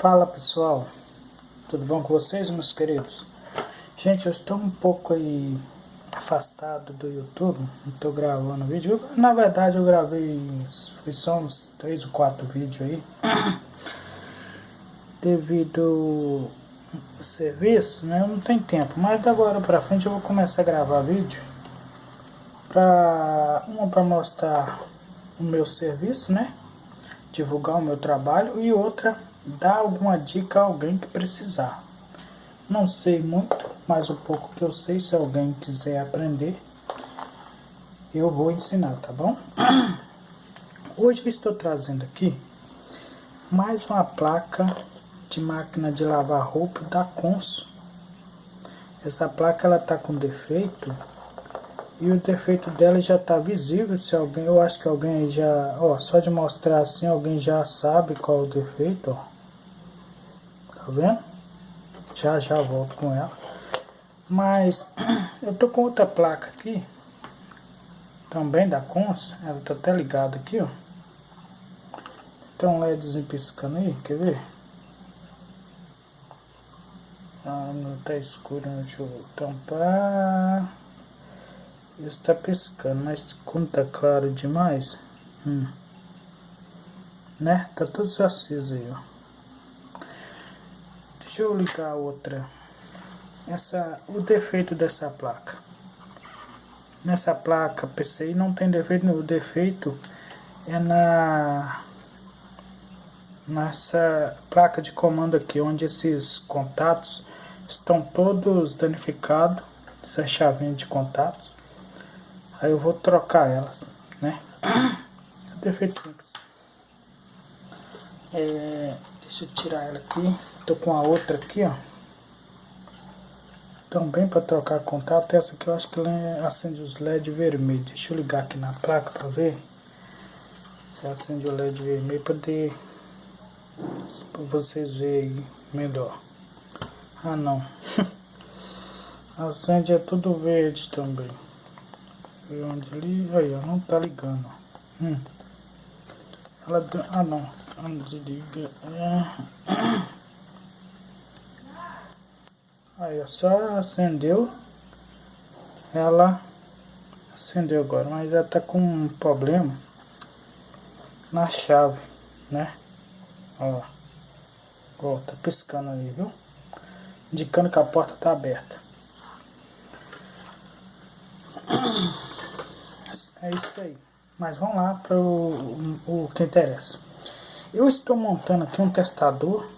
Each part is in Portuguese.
Fala pessoal, tudo bom com vocês, meus queridos? Gente, eu estou um pouco aí afastado do YouTube, não estou gravando vídeo. Na verdade eu gravei, foi só uns 3 ou 4 vídeos aí, devido ao serviço, né? Eu não tenho tempo, mas da agora pra frente eu vou começar a gravar vídeo para mostrar o meu serviço, né? Divulgar o meu trabalho, e outra, dar alguma dica a alguém que precisar. Não sei muito, mas o pouco que eu sei, se alguém quiser aprender, eu vou ensinar, tá bom? Hoje eu estou trazendo aqui mais uma placa de máquina de lavar roupa da Consul. Essa placa ela tá com defeito, e o defeito dela já tá visível. Se alguém, eu acho que alguém aí já, ó, só de mostrar assim, alguém já sabe qual é o defeito, ó. Tá vendo? Já volto com ela. Mas eu tô com outra placa aqui, também da Consul. Ela tá até ligada aqui, ó. Tem um LEDzinho piscando aí, quer ver? Ah, não tá escuro, deixa eu tampar. Isso tá piscando, mas como tá claro demais, né? Tá tudo aceso aí, ó. Deixa eu ligar a outra. O defeito dessa placa. Nessa placa PCI não tem defeito nenhum. O defeito é nessa placa de comando aqui, onde esses contatos estão todos danificados. Essa chavinha de contatos. Aí eu vou trocar elas, né? Defeito simples. Deixa eu tirar ela aqui. Tô com a outra aqui, ó. Também para trocar contato. Essa aqui eu acho que ela acende os LED vermelhos. Deixa eu ligar aqui na placa para ver se acende o LED vermelho, para vocês verem melhor. Ah, não. Acende é tudo verde também. Onde ali, aí, ó, não tá ligando. Ela, ah, não. Desliga. Aí, ó, só acendeu. Ela acendeu agora, mas ela tá com um problema na chave, né? Ó, ó, tá piscando ali, viu? Indicando que a porta tá aberta. É isso aí. Mas vamos lá para o que interessa. Eu estou montando aqui um testador,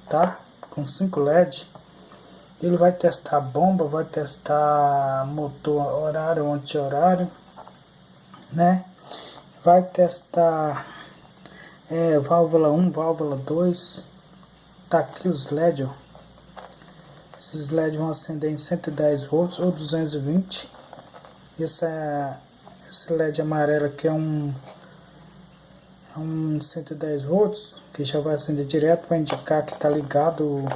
tá? Com 5 LED. Ele vai testar bomba, vai testar motor horário, anti-horário, né? Vai testar válvula 1, válvula 2. Tá aqui os LED, ó. Esses LED vão acender em 110 volts ou 220. Esse LED amarelo aqui é um 110 volts, que já vai acender direto para indicar que tá ligado o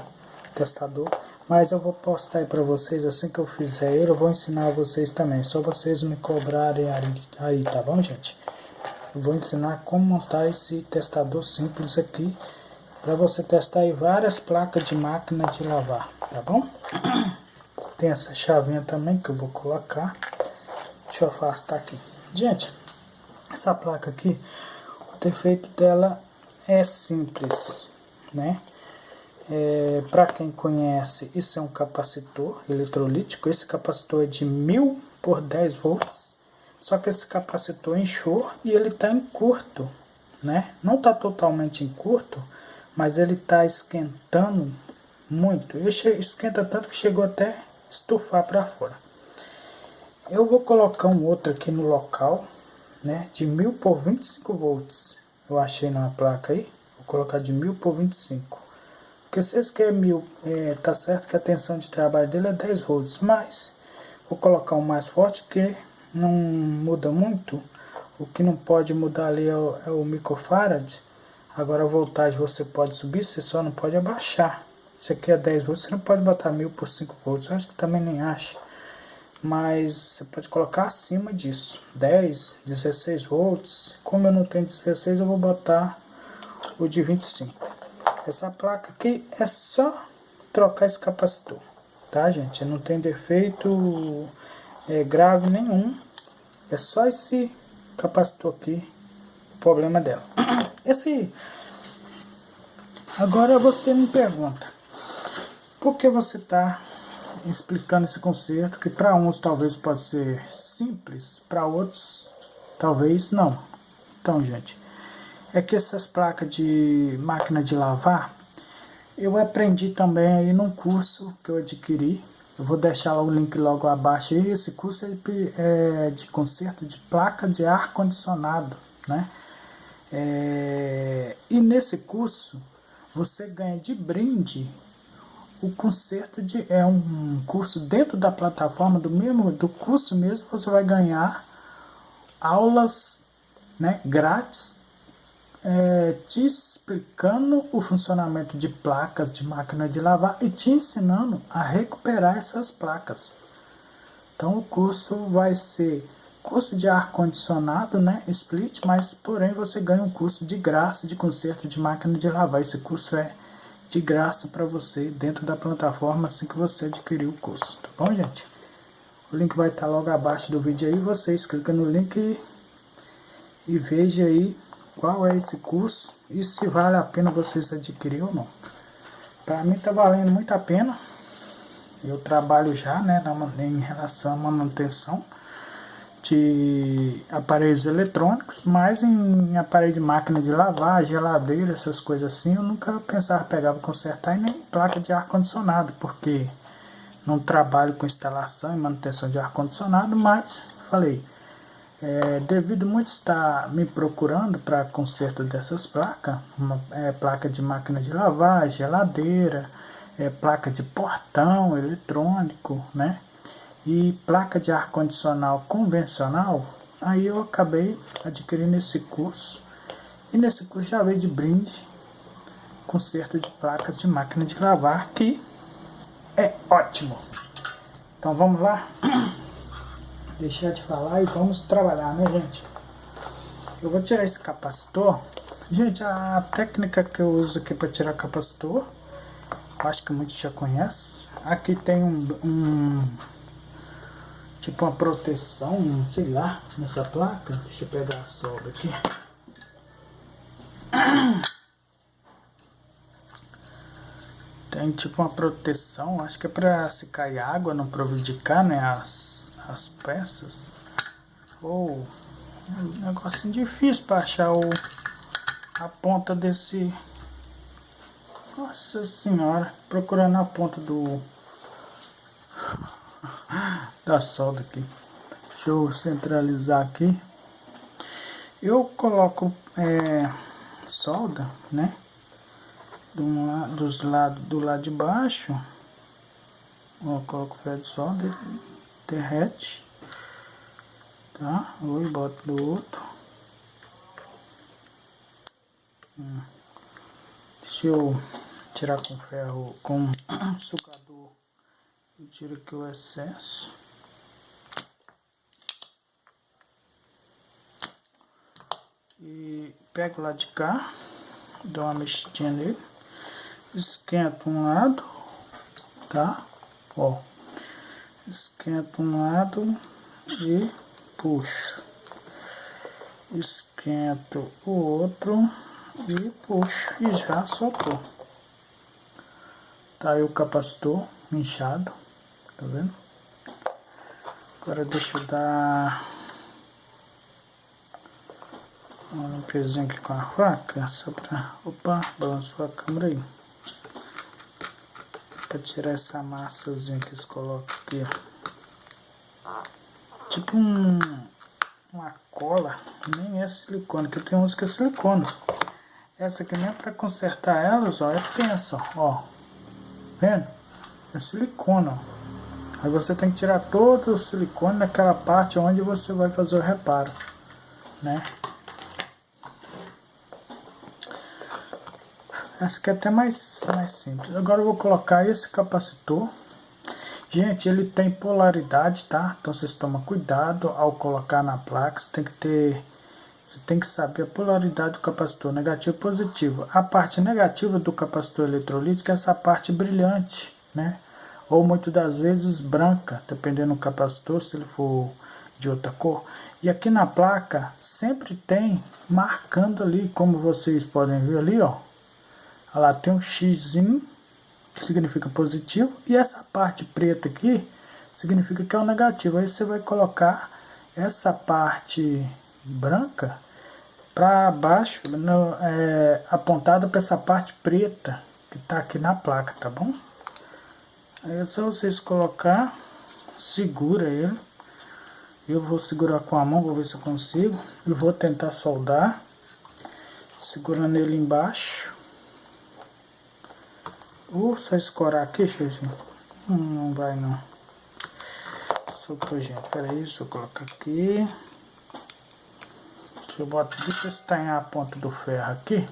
testador. Mas eu vou postar aí para vocês assim que eu fizer ele. Eu vou ensinar vocês também, só vocês me cobrarem aí, tá bom, gente? Eu vou ensinar como montar esse testador simples aqui, para você testar aí várias placas de máquina de lavar, tá bom? Tem essa chavinha também que eu vou colocar. Deixa eu afastar aqui. Gente, essa placa aqui, o defeito dela é simples, né? Para quem conhece, isso é um capacitor eletrolítico. Esse capacitor é de 1000 por 10 volts. Só que esse capacitor inchou e ele está em curto, né? Não está totalmente em curto, mas ele está esquentando muito. Ele esquenta tanto que chegou até estufar para fora. Eu vou colocar um outro aqui no local, né? De 1000 por 25 volts. Eu achei na placa aí. Vou colocar de 1000 por 25. Porque se esse quer 1000, tá certo que a tensão de trabalho dele é 10 volts, mas vou colocar um mais forte que não muda muito. O que não pode mudar ali é o microfarad. Agora a voltagem você pode subir, você só não pode abaixar. Se aqui é 10 volts, você não pode botar 1000 por 5 volts, eu acho que também nem acha. Mas você pode colocar acima disso, 10, 16 volts. Como eu não tenho 16, eu vou botar o de 25. Essa placa aqui é só trocar esse capacitor, tá, gente? Não tem defeito grave nenhum. É só esse capacitor aqui, o problema dela. Agora você me pergunta, por que você está explicando esse conserto, que para uns talvez pode ser simples, para outros talvez não. Então, gente, é que essas placas de máquina de lavar, eu aprendi também aí num curso que eu adquiri. Eu vou deixar o link logo abaixo aí. Esse curso é de conserto de placa de ar-condicionado, né? E nesse curso você ganha de brinde o conserto é um curso dentro da plataforma do curso mesmo. Você vai ganhar aulas, né, grátis, te explicando o funcionamento de placas de máquina de lavar e te ensinando a recuperar essas placas. Então o curso vai ser curso de ar-condicionado, né, split, mas porém você ganha um curso de graça de conserto de máquina de lavar. Esse curso é de graça para você dentro da plataforma assim que você adquirir o curso, tá bom, gente? O link vai estar logo abaixo do vídeo aí. Vocês clicam no link e veja aí qual é esse curso e se vale a pena vocês adquirir ou não. Para mim tá valendo muito a pena. Eu trabalho já, né, em relação à manutenção de aparelhos eletrônicos, mas em aparelho de máquina de lavar, geladeira, essas coisas assim, eu nunca pensava pegar para consertar, e nem placa de ar-condicionado, porque não trabalho com instalação e manutenção de ar-condicionado, mas falei, devido muito estar me procurando para conserto dessas placas, placa de máquina de lavar, geladeira, placa de portão eletrônico, né? E placa de ar-condicionado convencional, aí eu acabei adquirindo esse curso. E nesse curso já veio de brinde conserto de placas de máquina de lavar, que é ótimo. Então vamos lá, deixar de falar e vamos trabalhar, né, gente? Eu vou tirar esse capacitor. Gente, a técnica que eu uso aqui para tirar capacitor, acho que muitos já conhecem. Aqui tem tipo uma proteção, sei lá, nessa placa. Deixa eu pegar a solda aqui. Tem tipo uma proteção, acho que é para se cair água, não prejudicar, né, as peças. Ou um negocinho difícil para achar a ponta desse. Nossa senhora, procurando a ponta da solda aqui. Deixa eu centralizar aqui. Eu coloco solda, né, do lado de baixo. Eu coloco o pé de solda, derrete, tá? E boto do outro. Deixa eu tirar com ferro, com sucador, e tiro aqui o excesso. E pego lá de cá, dou uma mexidinha nele, esquento um lado, tá? Ó, esquento um lado e puxo, esquento o outro e puxo, e já soltou. Tá aí o capacitor inchado, tá vendo? Agora deixa eu dar uma limpezinha aqui com a faca, só pra... Opa, balançou a câmera aí. Pra tirar essa massazinha que eles colocam aqui, ó. Tipo uma cola, nem é silicone, que eu tenho uns que é silicone. Essa aqui mesmo pra consertar elas, ó, é tensa, ó. Vendo? É silicone, ó. Aí você tem que tirar todo o silicone naquela parte onde você vai fazer o reparo, né? Essa aqui é até mais simples. Agora eu vou colocar esse capacitor. Gente, ele tem polaridade, tá? Então vocês tomam cuidado ao colocar na placa. Você tem que ter Você tem que saber a polaridade do capacitor, negativo e positivo. A parte negativa do capacitor eletrolítico é essa parte brilhante, né? Ou muitas das vezes branca, dependendo do capacitor, se ele for de outra cor. E aqui na placa sempre tem marcando ali, como vocês podem ver ali, ó. Lá tem um xizinho, que significa positivo, e essa parte preta aqui significa que é o negativo. Aí você vai colocar essa parte branca para baixo, apontada para essa parte preta que está aqui na placa, tá bom? Aí é só vocês colocar, segura ele. Eu vou segurar com a mão, vou ver se eu consigo. E vou tentar soldar, segurando ele embaixo. Só escorar aqui, Xixi. Não vai não. Socorro, gente. Pera aí, deixa eu colocar aqui. Deixa eu estanhar a ponta do ferro aqui.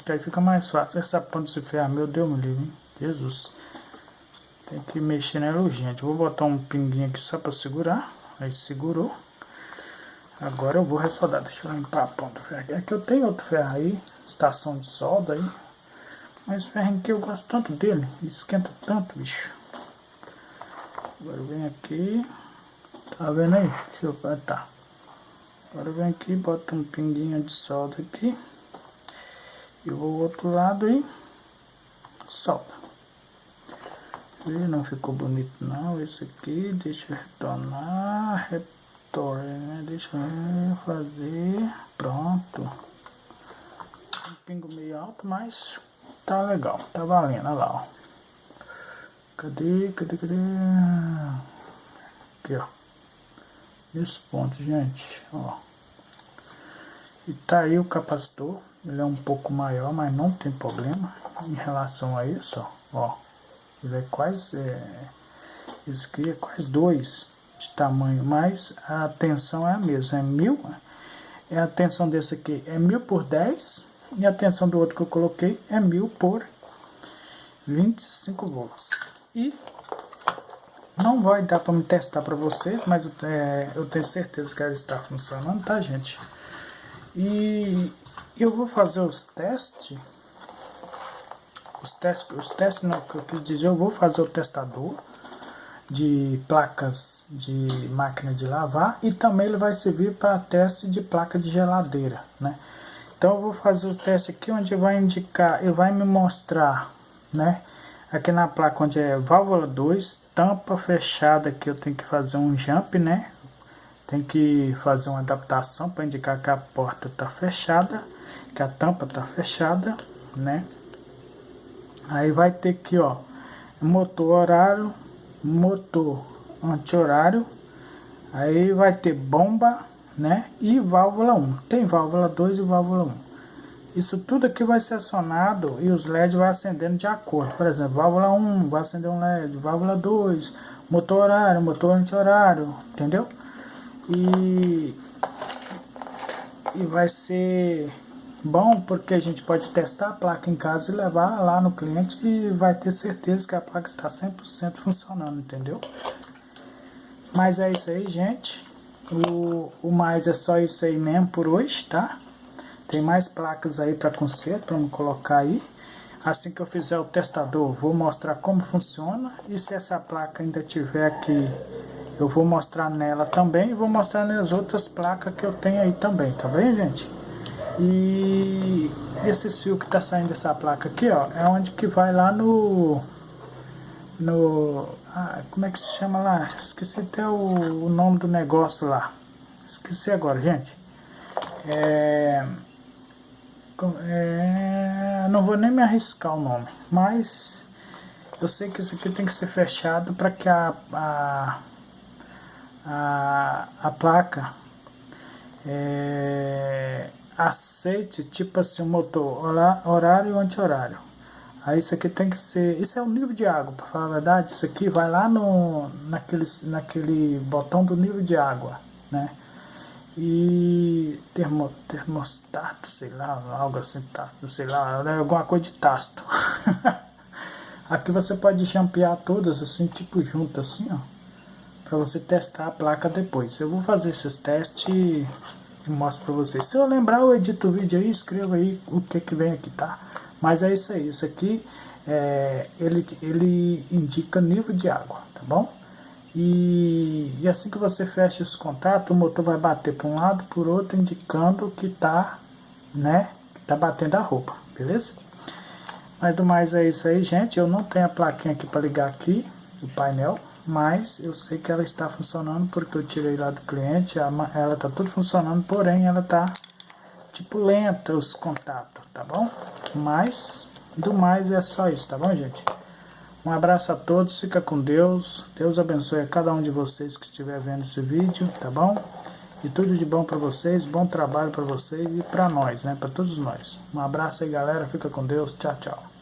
Que aí fica mais fácil. Essa ponta de ferro, meu Deus me livre, hein? Jesus. Tem que mexer nela urgente. Vou botar um pinguinho aqui só para segurar. Aí segurou. Agora eu vou ressoldar. Deixa eu limpar a ponta do ferro. É que eu tenho outro ferro aí. Estação de solda aí. Mas esse ferro aqui eu gosto tanto dele. Esquenta tanto, bicho. Agora vem aqui. Tá vendo aí? Deixa eu... Tá. Agora vem aqui, bota um pinguinho de solda aqui. E vou ao outro lado aí. Solda. E não ficou bonito não. Esse aqui, deixa eu retornar. Né? Deixa eu fazer. Pronto. Um pingo meio alto, mas tá legal. Tá valendo, olha lá, ó. Cadê? Aqui, ó. Nesse ponto, gente, ó. E tá aí o capacitor. Ele é um pouco maior, mas não tem problema em relação a isso, ó. Ele é quase, esse aqui é quase 2 de tamanho, mas a tensão é a mesma, é 1000. A tensão desse aqui é 1000 por 10 e a tensão do outro que eu coloquei é 1000 por 25 volts. E não vai dar para me testar para vocês, mas eu tenho certeza que ela está funcionando, tá, gente? E eu vou fazer os testes não, que eu quis dizer, eu vou fazer o testador de placas de máquina de lavar e também ele vai servir para teste de placa de geladeira, né? Então eu vou fazer o teste aqui onde vai indicar, ele vai me mostrar, né? Aqui na placa onde é válvula 2, tampa fechada, que eu tenho que fazer um jump, né? Tem que fazer uma adaptação para indicar que a porta está fechada, que a tampa está fechada, né? Aí vai ter aqui, ó, motor horário, motor anti-horário, aí vai ter bomba, né? E válvula 1. Tem válvula 2 e válvula 1. Isso tudo aqui vai ser acionado e os LEDs vai acendendo de acordo. Por exemplo, válvula 1 vai acender um LED, válvula 2, motor horário, motor anti-horário, entendeu? E vai ser bom porque a gente pode testar a placa em casa e levar lá no cliente e vai ter certeza que a placa está 100% funcionando, entendeu? Mas é isso aí, gente. O mais é só isso aí mesmo por hoje, tá? Tem mais placas aí para conserto, para me colocar aí. Assim que eu fizer o testador, vou mostrar como funciona. E se essa placa ainda tiver aqui, eu vou mostrar nela também. E vou mostrar nas outras placas que eu tenho aí também, tá bem, gente? E esse fio que tá saindo dessa placa aqui, ó, é onde que vai lá como é que se chama lá? Esqueci até o nome do negócio lá. Esqueci agora, gente. Não vou nem me arriscar o nome, mas eu sei que isso aqui tem que ser fechado para que a placa aceite, tipo assim, o motor horário e anti-horário. Aí isso aqui tem que ser, isso é o nível de água, para falar a verdade. Isso aqui vai lá naquele botão do nível de água, né? E termostato, sei lá, algo assim, tasto, sei lá, alguma coisa de tasto. Aqui você pode jampear todas assim, tipo junto assim, ó, para você testar a placa depois. Eu vou fazer esses testes e mostro pra vocês. Se eu lembrar, eu edito o vídeo aí, escrevo aí o que vem aqui, tá? Mas é isso aí, isso aqui ele indica nível de água, tá bom? E assim que você fecha os contatos, o motor vai bater para um lado, por outro, indicando que tá, né, que tá batendo a roupa, beleza? Mas do mais é isso aí, gente. Eu não tenho a plaquinha aqui para ligar aqui, o painel, mas eu sei que ela está funcionando porque eu tirei lá do cliente, ela tá tudo funcionando, porém ela tá tipo lenta os contatos, tá bom? Mas do mais é só isso, tá bom, gente? Um abraço a todos, fica com Deus. Deus abençoe a cada um de vocês que estiver vendo esse vídeo, tá bom? E tudo de bom para vocês, bom trabalho para vocês e para nós, né? Para todos nós. Um abraço aí, galera. Fica com Deus. Tchau, tchau.